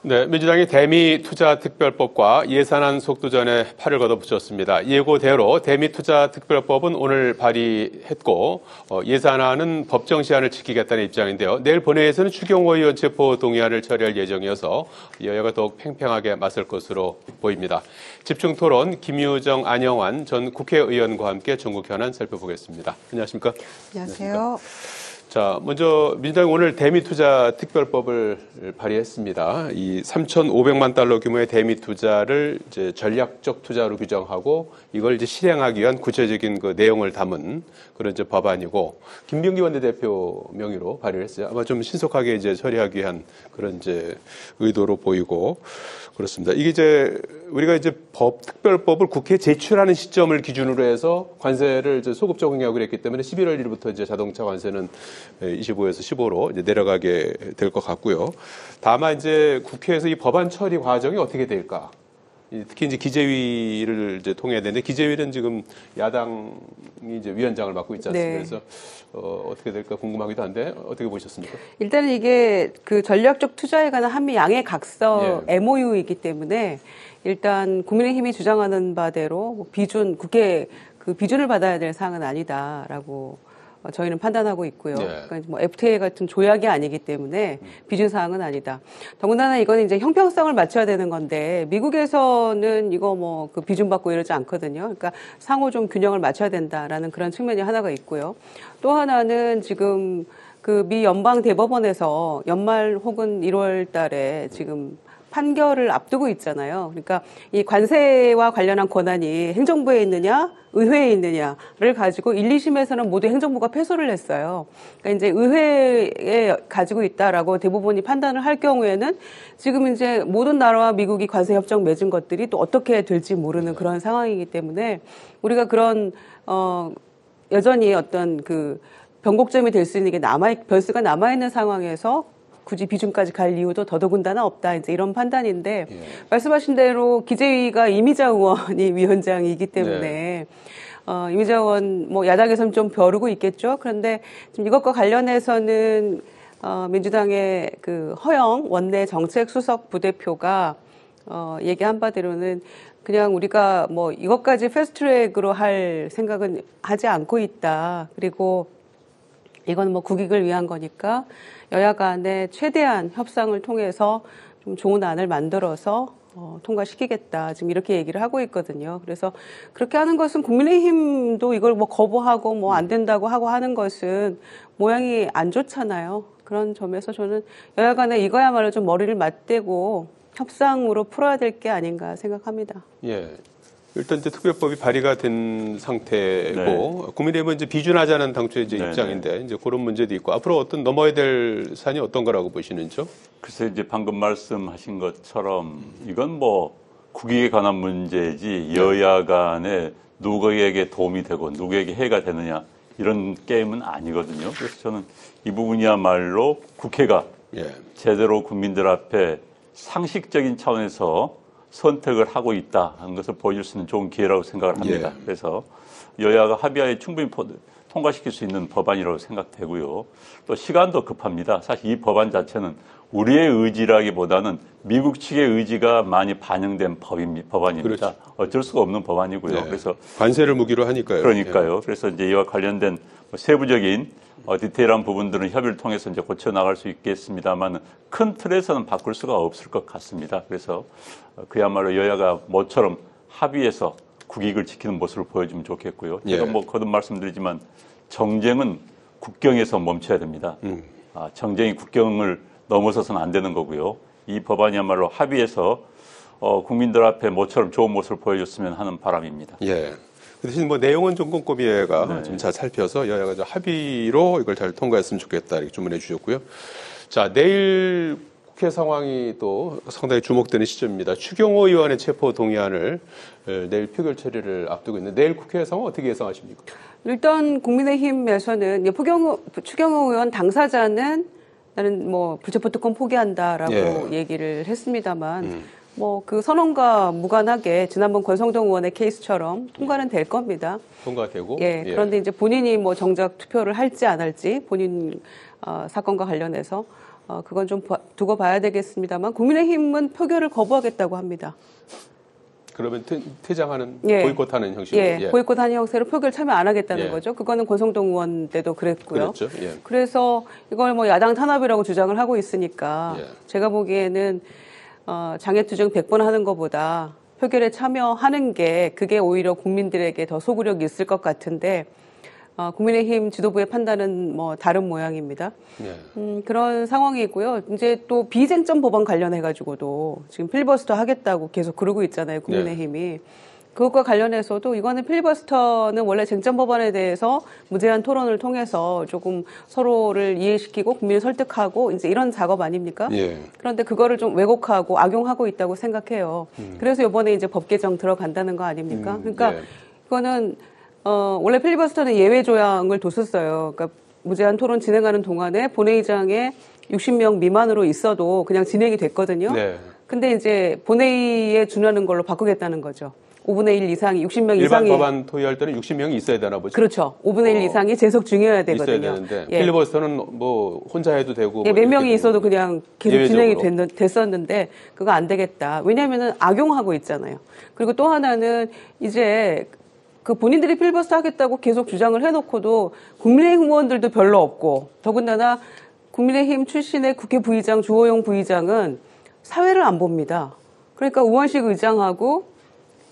네, 민주당이 대미투자특별법과 예산안 속도전에 팔을 걷어붙였습니다. 예고대로 대미투자특별법은 오늘 발의했고 예산안은 법정 시한을 지키겠다는 입장인데요. 내일 본회의에서는 추경호 의원 체포 동의안을 처리할 예정이어서 여야가 더욱 팽팽하게 맞설 것으로 보입니다. 집중토론 김유정, 안영환 전 국회의원과 함께 전국 현안 살펴보겠습니다. 안녕하십니까? 안녕하세요. 자, 먼저 민주당이 오늘 대미투자특별법을 발의했습니다. 이 3,500만 달러 규모의 대미투자를 이제 전략적 투자로 규정하고 이걸 이제 실행하기 위한 구체적인 그 내용을 담은 그런 이제 법안이고 김병기 원내대표 명의로 발의를 했어요. 아마 좀 신속하게 이제 처리하기 위한 그런 이제 의도로 보이고 그렇습니다. 이게 이제 우리가 이제 특별법을 국회에 제출하는 시점을 기준으로 해서 관세를 이제 소급 적용하고 그랬기 때문에 11월 1일부터 이제 자동차 관세는 25에서 15로 이제 내려가게 될 것 같고요. 다만 이제 국회에서 이 법안 처리 과정이 어떻게 될까? 특히 이제 기재위를 이제 통해야 되는데 기재위는 지금 야당이 이제 위원장을 맡고 있지 않습니까? 네. 그래서 어떻게 될까 궁금하기도 한데 어떻게 보셨습니까? 일단은 이게 그 전략적 투자에 관한 한미 양해 각서 MOU이기 때문에 일단 국민의힘이 주장하는 바대로 뭐 비준 그 비준을 받아야 될 사항은 아니다라고 저희는 판단하고 있고요. 그러니까 뭐 FTA 같은 조약이 아니기 때문에 비준 사항은 아니다. 더군다나 이거는 이제 형평성을 맞춰야 되는 건데 미국에서는 이거 뭐 그 비준 받고 이러지 않거든요. 그러니까 상호 좀 균형을 맞춰야 된다라는 그런 측면이 하나가 있고요. 또 하나는 지금 그 미 연방 대법원에서 연말 혹은 1월 달에 지금 판결을 앞두고 있잖아요. 그러니까 이 관세와 관련한 권한이 행정부에 있느냐, 의회에 있느냐를 가지고 1, 2심에서는 모두 행정부가 패소를 했어요. 그러니까 이제 의회에 가지고 있다라고 대법원이 판단을 할 경우에는 지금 이제 모든 나라와 미국이 관세 협정 맺은 것들이 또 어떻게 될지 모르는 그런 상황이기 때문에 우리가 그런 여전히 어떤 그 변곡점이 될 수 있는 게 변수가 남아있는 상황에서 굳이 비준까지 갈 이유도 더더군다나 없다. 이제 이런 판단인데 말씀하신 대로 기재위가 이미자 의원이 위원장이기 때문에 이미자 의원 뭐 야당에서는 좀 벼르고 있겠죠. 그런데 지금 이것과 관련해서는 민주당의 그 허영 원내 정책 수석 부대표가 얘기한 바대로는 그냥 우리가 뭐 이것까지 패스트트랙으로 할 생각은 하지 않고 있다. 그리고 이건 뭐 국익을 위한 거니까 여야 간에 최대한 협상을 통해서 좀 좋은 안을 만들어서 통과시키겠다. 지금 이렇게 얘기를 하고 있거든요. 그래서 그렇게 하는 것은 국민의힘도 이걸 뭐 거부하고 뭐 안 된다고 하고 하는 것은 모양이 안 좋잖아요. 그런 점에서 저는 여야 간에 이거야말로 좀 머리를 맞대고 협상으로 풀어야 될 게 아닌가 생각합니다. 예. 일단 이제 특별법이 발의가 된 상태고 국민의힘은 이제 비준하자는 당초의 이제 입장인데 이제 그런 문제도 있고 앞으로 어떤 넘어야 될 산이 어떤 거라고 보시는지요? 글쎄 이제 방금 말씀하신 것처럼 이건 뭐 국익에 관한 문제지 여야 간에 누구에게 도움이 되고 누구에게 해가 되느냐 이런 게임은 아니거든요. 그래서 저는 이 부분이야말로 국회가 제대로 국민들 앞에 상식적인 차원에서 선택을 하고 있다 하는 것을 보여줄 수 있는 좋은 기회라고 생각을 합니다. 그래서 여야가 합의하에 충분히 통과시킬 수 있는 법안이라고 생각되고요. 또 시간도 급합니다. 사실 이 법안 자체는 우리의 의지라기보다는 미국 측의 의지가 많이 반영된 법안입니다. 그렇죠. 어쩔 수가 없는 법안이고요. 그래서 관세를 무기로 하니까요. 그러니까요. 그래서 이제 이와 관련된 세부적인 디테일한 부분들은 협의를 통해서 이제 고쳐 나갈 수 있겠습니다만 큰 틀에서는 바꿀 수가 없을 것 같습니다. 그래서 그야말로 여야가 모처럼 합의해서 국익을 지키는 모습을 보여주면 좋겠고요. 제가 뭐 거듭 말씀드리지만 정쟁은 국경에서 멈춰야 됩니다. 정쟁이 국경을 넘어서서는 안 되는 거고요. 이 법안이야말로 합의해서 국민들 앞에 모처럼 좋은 모습을 보여줬으면 하는 바람입니다. 그 대신 뭐 내용은 좀 꼼꼼히가 좀 잘 살펴서 여야가 좀 합의로 이걸 잘 통과했으면 좋겠다 이렇게 주문해 주셨고요. 자, 내일 국회 상황이 또 상당히 주목되는 시점입니다. 추경호 의원의 체포 동의안을 내일 표결 처리를 앞두고 있는데 내일 국회 상황 어떻게 예상하십니까? 일단 국민의힘에서는 추경호 의원 당사자는 나는 뭐 불체포 특권 포기한다라고 얘기를 했습니다만 뭐 그 선언과 무관하게 지난번 권성동 의원의 케이스처럼 통과는 될 겁니다. 통과되고. 그런데 이제 본인이 뭐 정작 투표를 할지 안 할지 본인 사건과 관련해서 그건 좀 두고 봐야 되겠습니다만 국민의힘은 표결을 거부하겠다고 합니다. 그러면 퇴장하는 예. 보이콧하는 형식으로 예, 보이콧하는 형태로 표결 참여 안 하겠다는 예. 거죠. 그거는 권성동 의원 때도 그랬고요. 그렇죠. 예. 그래서 이걸 뭐 야당 탄압이라고 주장을 하고 있으니까 예. 제가 보기에는 장애투쟁 100번 하는 것보다 표결에 참여하는 게 그게 오히려 국민들에게 더 소구력이 있을 것 같은데 국민의힘 지도부의 판단은 뭐 다른 모양입니다. 예. 그런 상황이고요. 이제 또 비쟁점 법안 관련해가지고도 지금 필리버스터 하겠다고 계속 그러고 있잖아요. 국민의힘이. 그것과 관련해서도 이거는 필리버스터는 원래 쟁점 법안에 대해서 무제한 토론을 통해서 조금 서로를 이해시키고 국민을 설득하고 이제 이런 작업 아닙니까? 예. 그런데 그거를 좀 왜곡하고 악용하고 있다고 생각해요. 그래서 이번에 이제 법 개정 들어간다는 거 아닙니까? 그러니까 예. 이거는 원래 필리버스터는 예외 조항을 뒀었어요. 그러니까 무제한 토론 진행하는 동안에 본회의장에 60명 미만으로 있어도 그냥 진행이 됐거든요. 네. 근데 이제 본회의에 준하는 걸로 바꾸겠다는 거죠. 5분의 1 이상이, 60명 일반 이상이. 법안 토의할 때는 60명이 있어야 되나 보죠. 그렇죠. 5분의 1 이상이 재석 중이어야 되거든요. 있어야 되는데 예. 필리버스터는 뭐 혼자 해도 되고 예, 뭐 몇 명이 이렇게 있어도 되는 그냥 계속 예외적으로. 진행이 됐었는데 그거 안 되겠다. 왜냐하면은 악용하고 있잖아요. 그리고 또 하나는 이제 그 본인들이 필리버스터 하겠다고 계속 주장을 해놓고도 국민의힘 의원들도 별로 없고 더군다나 국민의힘 출신의 국회 부의장 주호영 부의장은 사회를 안 봅니다. 그러니까 우원식 의장하고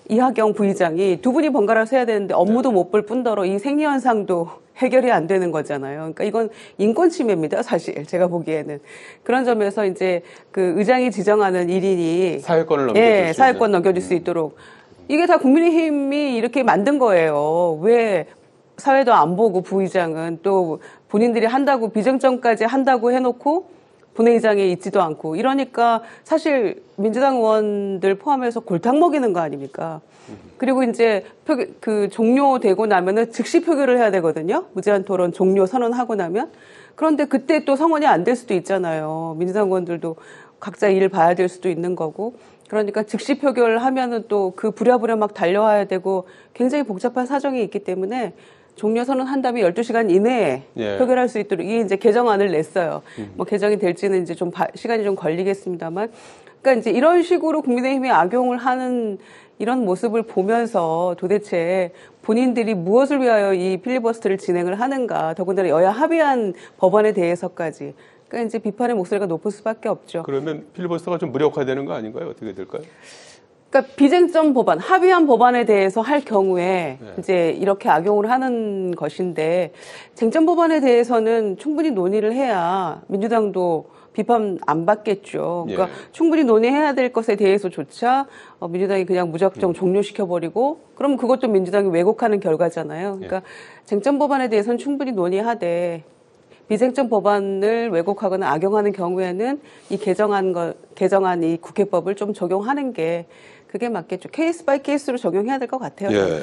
이하경 부의장이 두 분이 번갈아서 해야 되는데 업무도 못 볼 뿐더러 이 생리현상도 해결이 안 되는 거잖아요. 그러니까 이건 인권 침해입니다, 사실. 제가 보기에는. 그런 점에서 이제 그 의장이 지정하는 1인이 사회권을 넘겨줄 수 있는. 사회권 넘겨줄 수 있도록. 이게 다 국민의힘이 이렇게 만든 거예요. 왜 사회도 안 보고 부의장은 또 본인들이 한다고 비쟁점까지 한다고 해놓고 본회의장에 있지도 않고 이러니까 사실 민주당 의원들 포함해서 골탕 먹이는 거 아닙니까? 그리고 이제 그 종료되고 나면은 즉시 표결을 해야 되거든요. 무제한 토론 종료 선언하고 나면. 그런데 그때 또 성원이 안 될 수도 있잖아요. 민주당 의원들도 각자 일 봐야 될 수도 있는 거고. 그러니까 즉시 표결을 하면은 또 그 부랴부랴 막 달려와야 되고 굉장히 복잡한 사정이 있기 때문에 종료 선언한 다음에 12시간 이내에 예. 표결할 수 있도록 이게 이제 개정안을 냈어요. 뭐 개정이 될지는 이제 좀 시간이 좀 걸리겠습니다만. 그러니까 이제 이런 식으로 국민의힘이 악용을 하는 이런 모습을 보면서 도대체 본인들이 무엇을 위하여 이 필리버스터를 진행을 하는가, 더군다나 여야 합의한 법안에 대해서까지. 그러니까 이제 비판의 목소리가 높을 수밖에 없죠. 그러면 필리버스터가 좀 무력화되는 거 아닌가요? 어떻게 될까요? 그러니까 비쟁점 법안, 합의한 법안에 대해서 할 경우에 네. 이제 이렇게 악용을 하는 것인데 쟁점 법안에 대해서는 충분히 논의를 해야 민주당도 비판 안 받겠죠. 그러니까 예. 충분히 논의해야 될 것에 대해서조차 민주당이 그냥 무작정 종료시켜버리고 그럼 그것도 민주당이 왜곡하는 결과잖아요. 그러니까 쟁점 법안에 대해서는 충분히 논의하되 비쟁점 법안을 왜곡하거나 악용하는 경우에는 이 개정안 이 국회법을 좀 적용하는 게 그게 맞겠죠. 케이스 바이 케이스로 적용해야 될 것 같아요. 예.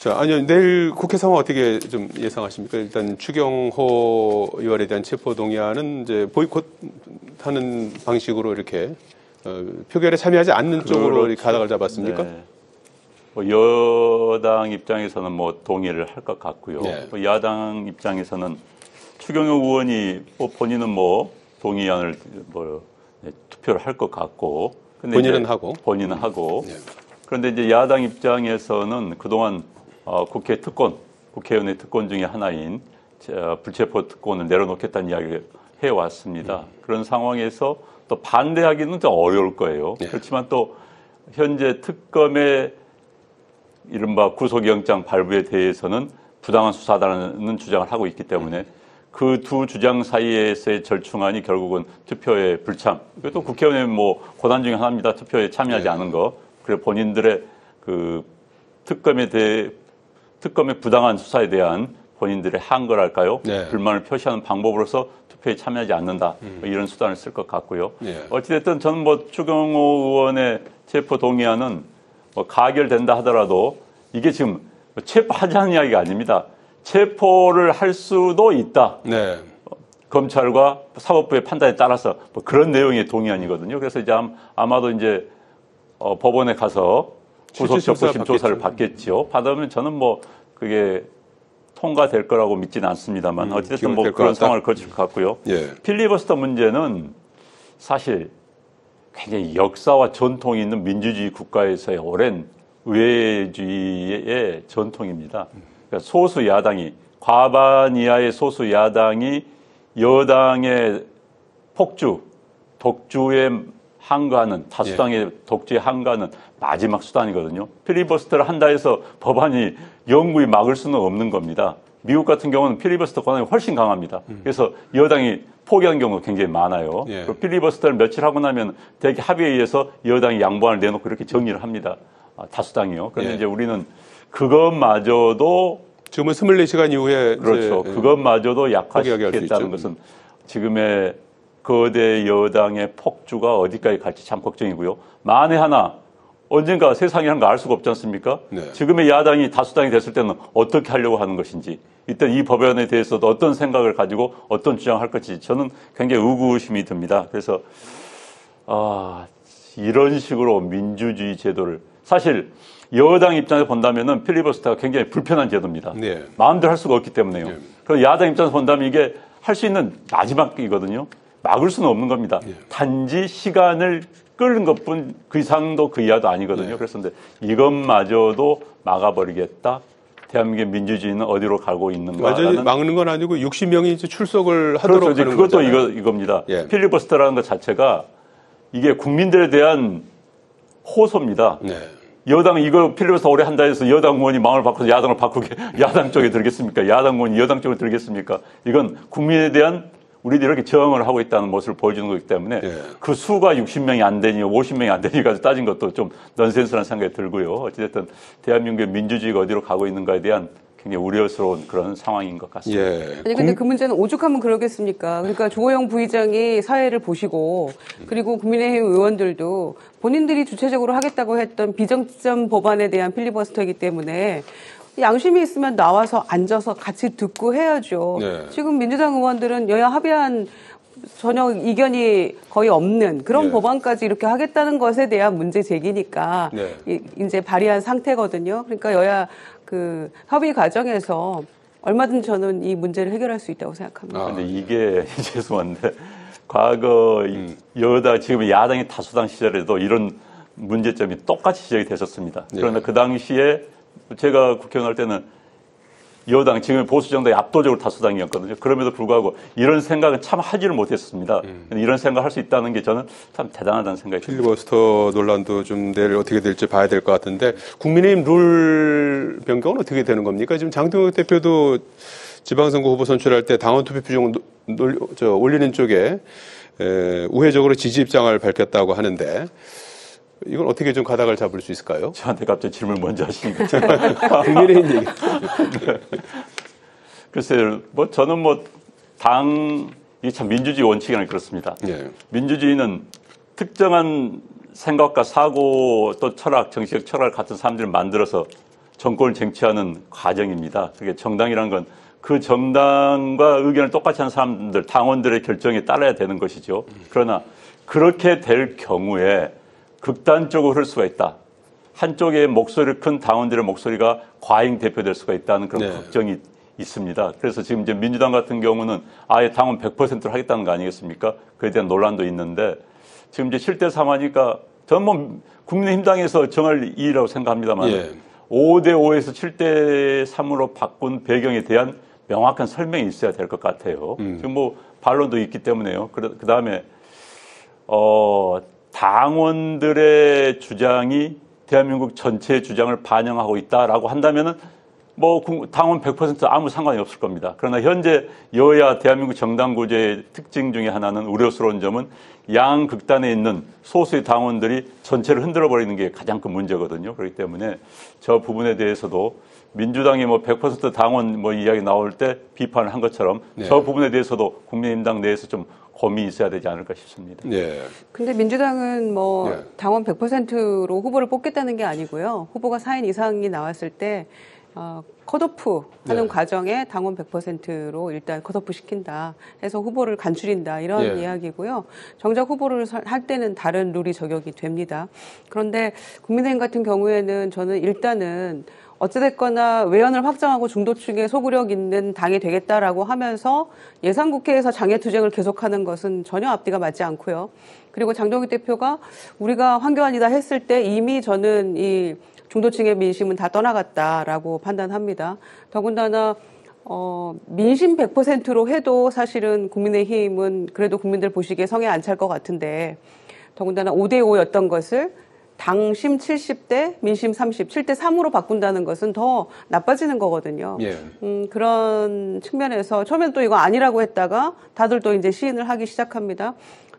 자, 아니요. 내일 국회 상황 어떻게 좀 예상하십니까? 일단 추경호 의원에 대한 체포 동의안은 이제 보이콧하는 방식으로 이렇게 표결에 참여하지 않는 쪽으로 이렇게 가닥을 잡았습니까? 네. 뭐 여당 입장에서는 뭐 동의를 할 것 같고요. 네. 또 야당 입장에서는 추경호 의원이 본인은 뭐 동의안을 투표를 할 것 같고, 근데 본인은 하고. 본인은 하고. 네. 그런데 이제 야당 입장에서는 그동안 국회 특권, 국회의원의 특권 중에 하나인 불체포 특권을 내려놓겠다는 이야기를 해왔습니다. 그런 상황에서 또 반대하기는 좀 어려울 거예요. 네. 그렇지만 또 현재 특검의 이른바 구속영장 발부에 대해서는 부당한 수사다라는 주장을 하고 있기 때문에 그 두 주장 사이에서의 절충안이 결국은 투표의 불참. 이것도 국회의원의 뭐 고난 중에 하나입니다. 투표에 참여하지 않은 거. 그래 본인들의 그 특검의 부당한 수사에 대한 본인들의 한거랄까요? 네. 불만을 표시하는 방법으로서 투표에 참여하지 않는다. 뭐 이런 수단을 쓸 것 같고요. 네. 어찌됐든 저는 뭐 추경호 의원의 체포 동의안은 뭐 가결된다 하더라도 이게 지금 체포하자는 이야기가 아닙니다. 체포를 할 수도 있다. 네. 검찰과 사법부의 판단에 따라서 뭐 그런 내용의 동의안이거든요. 그래서 이제 아마도 이제 법원에 가서 구속적부심 조사를 받겠죠. 받으면 저는 뭐 그게 통과될 거라고 믿지는 않습니다만 어쨌든 뭐 그런 상황을 거칠 것 같고요. 예. 필리버스터 문제는 사실 굉장히 역사와 전통이 있는 민주주의 국가에서의 오랜 의회주의의 전통입니다. 그러니까 소수 야당이 과반 이하의 소수 야당이 여당의 폭주, 독주에 항거하는 다수당의 독주에 항거하는 마지막 수단이거든요. 필리버스터를 한다 해서 법안이 영구히 막을 수는 없는 겁니다. 미국 같은 경우는 필리버스터 권한이 훨씬 강합니다. 그래서 여당이 포기한 경우가 굉장히 많아요. 예. 필리버스터를 며칠 하고 나면 대개 합의에 의해서 여당이 양보안을 내놓고 이렇게 정리를 합니다. 다수당이요. 그런데 예. 이제 우리는 그것마저도 지금은 24시간 이후에 그렇죠. 이제 그것마저도 약화시키겠다는 것은 지금의 거대 여당의 폭주가 어디까지 갈지 참 걱정이고요. 만에 하나 언젠가 세상이라는 거 알 수가 없지 않습니까? 네. 지금의 야당이 다수당이 됐을 때는 어떻게 하려고 하는 것인지 이때 이 법안에 대해서도 어떤 생각을 가지고 어떤 주장을 할 것인지 저는 굉장히 의구심이 듭니다. 그래서 이런 식으로 민주주의 제도를 사실 여당 입장에서 본다면은 필리버스터가 굉장히 불편한 제도입니다. 네. 마음대로 할 수가 없기 때문에요. 네. 그럼 야당 입장에서 본다면 이게 할 수 있는 마지막이거든요. 막을 수는 없는 겁니다. 네. 단지 시간을 끌는 것뿐 그 이상도 그 이하도 아니거든요. 네. 그래서 근데 이것마저도 막아버리겠다. 대한민국의 민주주의는 어디로 가고 있는가? 완전히 막는 건 아니고 60명이 이제 출석을 하도록 그렇죠. 하는 그것도 거잖아요. 이겁니다. 예. 필리버스터라는 것 자체가 이게 국민들에 대한 호소입니다. 네. 여당 이거 필리버스터 오래 한다 해서 여당 의원이 마음을 바꿔서 야당을 바꾸게 야당 쪽에 들겠습니까? 야당 의원이 여당 쪽에 들겠습니까? 이건 국민에 대한 우리들이 이렇게 저항을 하고 있다는 모습을 보여주는 거기 때문에 예. 그 수가 60명이 안 되니 50명이 안 되니까 따진 것도 좀 넌센스라는 생각이 들고요. 어찌됐든 대한민국의 민주주의가 어디로 가고 있는가에 대한 굉장히 우려스러운 그런 상황인 것 같습니다. 예. 아니 근데 그 문제는 오죽하면 그러겠습니까? 그러니까 조호영 부의장이 사회를 보시고 그리고 국민의힘 의원들도 본인들이 주체적으로 하겠다고 했던 비정점 법안에 대한 필리버스터이기 때문에 양심이 있으면 나와서 앉아서 같이 듣고 해야죠. 네. 지금 민주당 의원들은 여야 합의한 전혀 이견이 거의 없는 그런 네. 법안까지 이렇게 하겠다는 것에 대한 문제 제기니까 네. 이제 발의한 상태거든요. 그러니까 여야 그 협의 과정에서 얼마든지 저는 이 문제를 해결할 수 있다고 생각합니다. 근데 이게 죄송한데 과거 여당 지금 야당이 다수당 시절에도 이런 문제점이 똑같이 지적이 됐었습니다. 그러나 그 당시에 제가 국회의원 할 때는 여당 지금 보수 정당이 압도적으로 다수당이었거든요. 그럼에도 불구하고 이런 생각은 참 하지를 못했습니다. 이런 생각을 할 수 있다는 게 저는 참 대단하다는 생각이 듭니다. 필리버스터 논란도 좀 내일 어떻게 될지 봐야 될 것 같은데 국민의힘 룰 변경은 어떻게 되는 겁니까? 지금 장동혁 대표도 지방선거 후보 선출할 때 당원 투표 비중 올리는 쪽에 우회적으로 지지 입장을 밝혔다고 하는데 이건 어떻게 좀 가닥을 잡을 수 있을까요? 저한테 갑자기 질문을 먼저 하시니까. 국민의힘 얘기. 글쎄요, 저는 이게 참 민주주의 원칙이라는 그렇습니다. 예. 민주주의는 특정한 생각과 사고 또 철학, 정치적 철학 같은 사람들을 만들어서 정권을 쟁취하는 과정입니다. 그게 정당이라는 건 그 정당과 의견을 똑같이 하는 사람들, 당원들의 결정에 따라야 되는 것이죠. 그러나 그렇게 될 경우에 극단적으로 흐를 수가 있다. 한쪽의 목소리를 큰 당원들의 목소리가 과잉 대표될 수가 있다는 그런 걱정이 있습니다. 그래서 지금 이제 민주당 같은 경우는 아예 당원 100%를 하겠다는 거 아니겠습니까? 그에 대한 논란도 있는데 지금 이제 7대 3 하니까 저는 국민의힘당에서 정할 일이라고 생각합니다만 5대 5에서 7대 3으로 바꾼 배경에 대한 명확한 설명이 있어야 될 것 같아요. 지금 반론도 있기 때문에요. 그 다음에 당원들의 주장이 대한민국 전체의 주장을 반영하고 있다라고 한다면은 당원 100% 아무 상관이 없을 겁니다. 그러나 현재 여야 대한민국 정당 구조의 특징 중에 하나는 우려스러운 점은 양극단에 있는 소수의 당원들이 전체를 흔들어 버리는 게 가장 큰 문제거든요. 그렇기 때문에 저 부분에 대해서도 민주당이 100% 당원 이야기 나올 때 비판을 한 것처럼 저 부분에 대해서도 국민의힘당 내에서 좀 고민이 있어야 되지 않을까 싶습니다. 근데 민주당은 당원 100%로 후보를 뽑겠다는 게 아니고요. 후보가 4인 이상이 나왔을 때 컷오프 하는 과정에 당원 100%로 일단 컷오프 시킨다 해서 후보를 간출인다 이런 이야기고요. 정작 후보를 할 때는 다른 룰이 적용이 됩니다. 그런데 국민의힘 같은 경우에는 저는 일단은 어찌됐거나 외연을 확장하고 중도층에 소구력 있는 당이 되겠다라고 하면서 예산국회에서 장애투쟁을 계속하는 것은 전혀 앞뒤가 맞지 않고요. 그리고 장동익 대표가 우리가 황교안이다 했을 때 이미 저는 이 중도층의 민심은 다 떠나갔다라고 판단합니다. 더군다나 민심 100%로 해도 사실은 국민의힘은 그래도 국민들 보시기에 성에 안 찰 것 같은데 더군다나 5대5였던 것을 당심 70대, 민심 30, 7대 3으로 바꾼다는 것은 더 나빠지는 거거든요. 예. 그런 측면에서 처음엔 또 이거 아니라고 했다가 다들 또 이제 시인을 하기 시작합니다.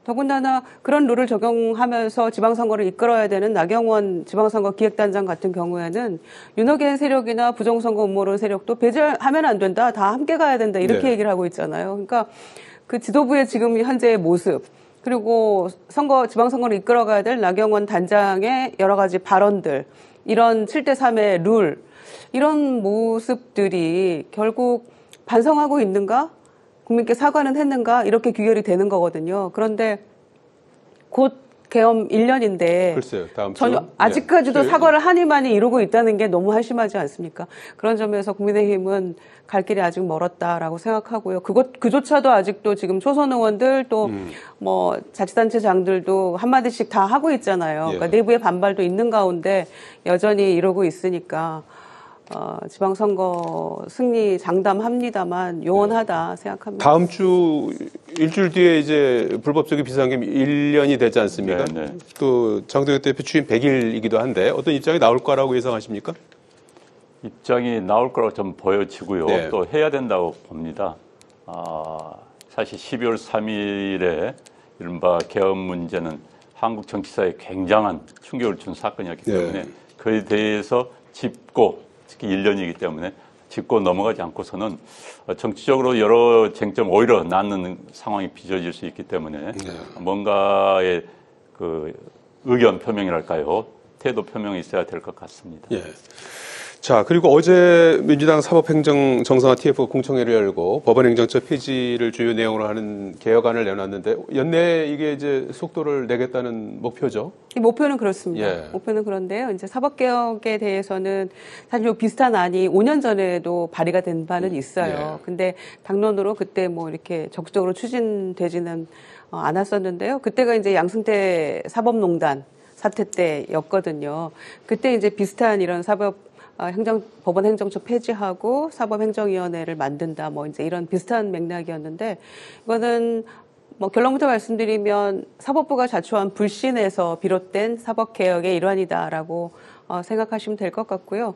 더군다나 그런 룰을 적용하면서 지방선거를 이끌어야 되는 나경원 지방선거 기획단장 같은 경우에는 윤호겐 세력이나 부정선거 음모론 세력도 배제하면 안 된다. 다 함께 가야 된다. 이렇게 얘기를 하고 있잖아요. 그러니까 그 지도부의 지금 현재의 모습 그리고 지방선거를 이끌어가야 될 나경원 단장의 여러 가지 발언들 이런 7대 3의 룰 이런 모습들이 결국 반성하고 있는가? 국민께 사과는 했는가 이렇게 귀결이 되는 거거든요. 그런데 곧 계엄 1년인데 글쎄요, 다음 주 전혀 아직까지도 사과를 하니만이 이루고 있다는 게 너무 한심하지 않습니까? 그런 점에서 국민의힘은 갈 길이 아직 멀었다라고 생각하고요. 그조차도 아직도 지금 초선 의원들 또 뭐 자치단체장들도 한마디씩 다 하고 있잖아요. 그러니까 내부의 반발도 있는 가운데 여전히 이러고 있으니까 지방선거 승리 장담합니다만 요원하다 생각합니다. 다음 주 일주일 뒤에 이제 불법적인 비상계엄 1년이 되지 않습니까? 네, 네. 또 장동익 대표 취임 100일이기도 한데 어떤 입장이 나올 거라고 예상하십니까? 입장이 나올 거라고 좀 보여지고요. 네. 또 해야 된다고 봅니다. 사실 12월 3일에 이른바 계엄 문제는 한국 정치사에 굉장한 충격을 준 사건이었기 때문에 그에 대해서 짚고 특히 1년이기 때문에 짚고 넘어가지 않고서는 정치적으로 여러 쟁점 오히려 낳는 상황이 빚어질 수 있기 때문에 뭔가의 그 의견 표명이랄까요? 태도 표명이 있어야 될 것 같습니다. 예. 자, 그리고 어제 민주당 사법행정 정상화 TF가 공청회를 열고 법원행정처 폐지를 주요 내용으로 하는 개혁안을 내놨는데 연내에 이게 이제 속도를 내겠다는 목표죠. 이 목표는 그렇습니다. 예. 목표는 그런데요. 이제 사법개혁에 대해서는 사실 요 비슷한 안이 5년 전에도 발의가 된 바는 있어요. 근데 당론으로 그때 뭐 이렇게 적극적으로 추진되지는 않았었는데요. 그때가 이제 양승태 사법농단 사태 때였거든요. 그때 이제 비슷한 이런 법원 행정처 폐지하고 사법행정위원회를 만든다, 뭐 이제 이런 비슷한 맥락이었는데, 이거는 뭐 결론부터 말씀드리면 사법부가 자초한 불신에서 비롯된 사법개혁의 일환이다라고 생각하시면 될 것 같고요.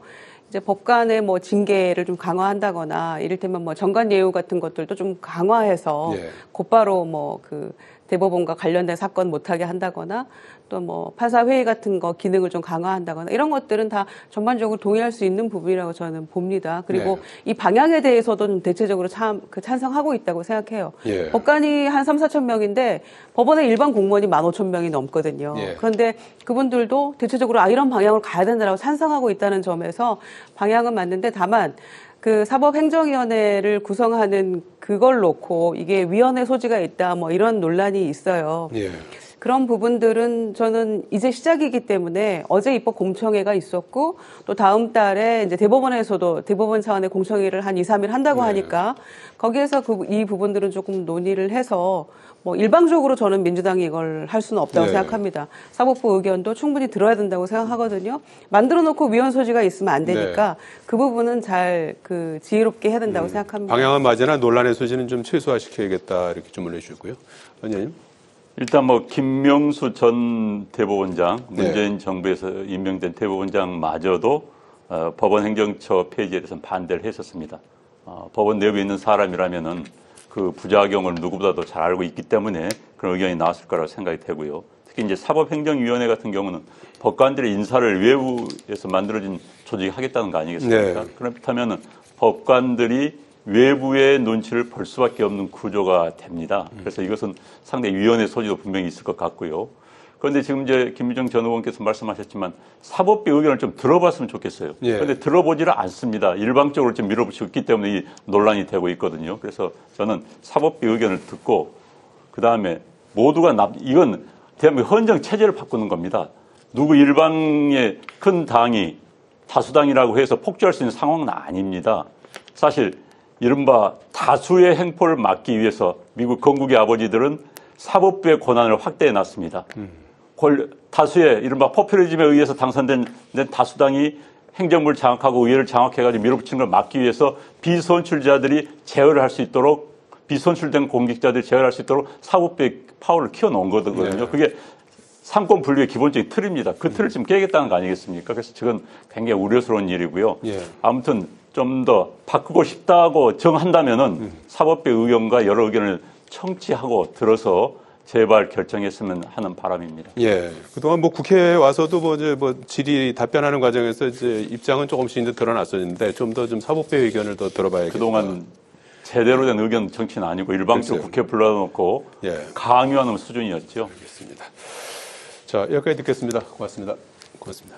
이제 법관의 뭐 징계를 좀 강화한다거나, 이를테면 뭐 정관 예우 같은 것들도 좀 강화해서 곧바로 뭐 그 대법원과 관련된 사건 못하게 한다거나 또 뭐 판사회의 같은 거 기능을 좀 강화한다거나 이런 것들은 다 전반적으로 동의할 수 있는 부분이라고 저는 봅니다. 그리고 이 방향에 대해서도 좀 대체적으로 찬성하고 있다고 생각해요. 법관이 한 3, 4천 명인데 법원의 일반 공무원이 15,000명이 넘거든요. 그런데 그분들도 대체적으로 이런 방향으로 가야 된다고 찬성하고 있다는 점에서 방향은 맞는데 다만 그 사법행정위원회를 구성하는 그걸 놓고 이게 위헌의 소지가 있다 뭐 이런 논란이 있어요. 그런 부분들은 저는 이제 시작이기 때문에 어제 입법 공청회가 있었고 또 다음 달에 이제 대법원에서도 대법원 차원의 공청회를 한 2, 3일 한다고 하니까 거기에서 이 부분들은 조금 논의를 해서 뭐 일방적으로 저는 민주당이 이걸 할 수는 없다고 생각합니다. 사법부 의견도 충분히 들어야 된다고 생각하거든요. 만들어 놓고 위헌 소지가 있으면 안 되니까 그 부분은 잘 그 지혜롭게 해야 된다고 생각합니다. 방향은 맞으나 논란의 소지는 좀 최소화시켜야겠다 이렇게 주문해 주셨고요. 의원님. 일단 뭐 김명수 전 대법원장, 문재인 정부에서 임명된 대법원장마저도 법원 행정처 폐지에 대해서는 반대를 했었습니다. 법원 내부에 있는 사람이라면은 그 부작용을 누구보다도 잘 알고 있기 때문에 그런 의견이 나왔을 거라고 생각이 되고요. 특히 이제 사법행정위원회 같은 경우는 법관들의 인사를 외부에서 만들어진 조직이 하겠다는 거 아니겠습니까? 그렇다면은 법관들이 외부의 눈치를 볼 수밖에 없는 구조가 됩니다. 그래서 이것은 상당히 위헌의 소지도 분명히 있을 것 같고요. 그런데 지금 이제 김유정 전 의원께서 말씀하셨지만 사법부 의견을 좀 들어봤으면 좋겠어요. 그런데 들어보지를 않습니다. 일방적으로 좀 밀어붙이고 있기 때문에 이 논란이 되고 있거든요. 그래서 저는 사법부 의견을 듣고 그다음에 모두가 이건 대한민국 헌정 체제를 바꾸는 겁니다. 누구 일방의 큰 당이 다수당이라고 해서 폭주할 수 있는 상황은 아닙니다. 사실 이른바 다수의 행포를 막기 위해서 미국 건국의 아버지들은 사법부의 권한을 확대해 놨습니다. 다수의 이른바 포퓰리즘에 의해서 당선된 다수당이 행정부를 장악하고 의회를 장악해가지고 밀어붙이는 걸 막기 위해서 비선출자들이 제어를 할 수 있도록 비선출된 공직자들이 제어를 할 수 있도록 사법부의 파워를 키워놓은 거거든요. 네. 그게 상권 분류의 기본적인 틀입니다. 그 틀을 지금 깨겠다는 거 아니겠습니까? 그래서 지금 굉장히 우려스러운 일이고요. 예. 아무튼 좀 더 바꾸고 싶다고 정한다면은 사법부의 의견과 여러 의견을 청취하고 들어서 제발 결정했으면 하는 바람입니다. 예. 그동안 뭐 국회에 와서도 뭐 질의 답변하는 과정에서 이제 입장은 조금씩 이제 드러났었는데 좀 더 좀 사법부의 의견을 더 들어봐야겠다. 그동안 제대로 된 의견 정치는 아니고 일방적으로 글쎄요. 국회 불러놓고 예. 강요하는 수준이었죠. 알겠습니다. 자, 여기까지 듣겠습니다. 고맙습니다. 고맙습니다.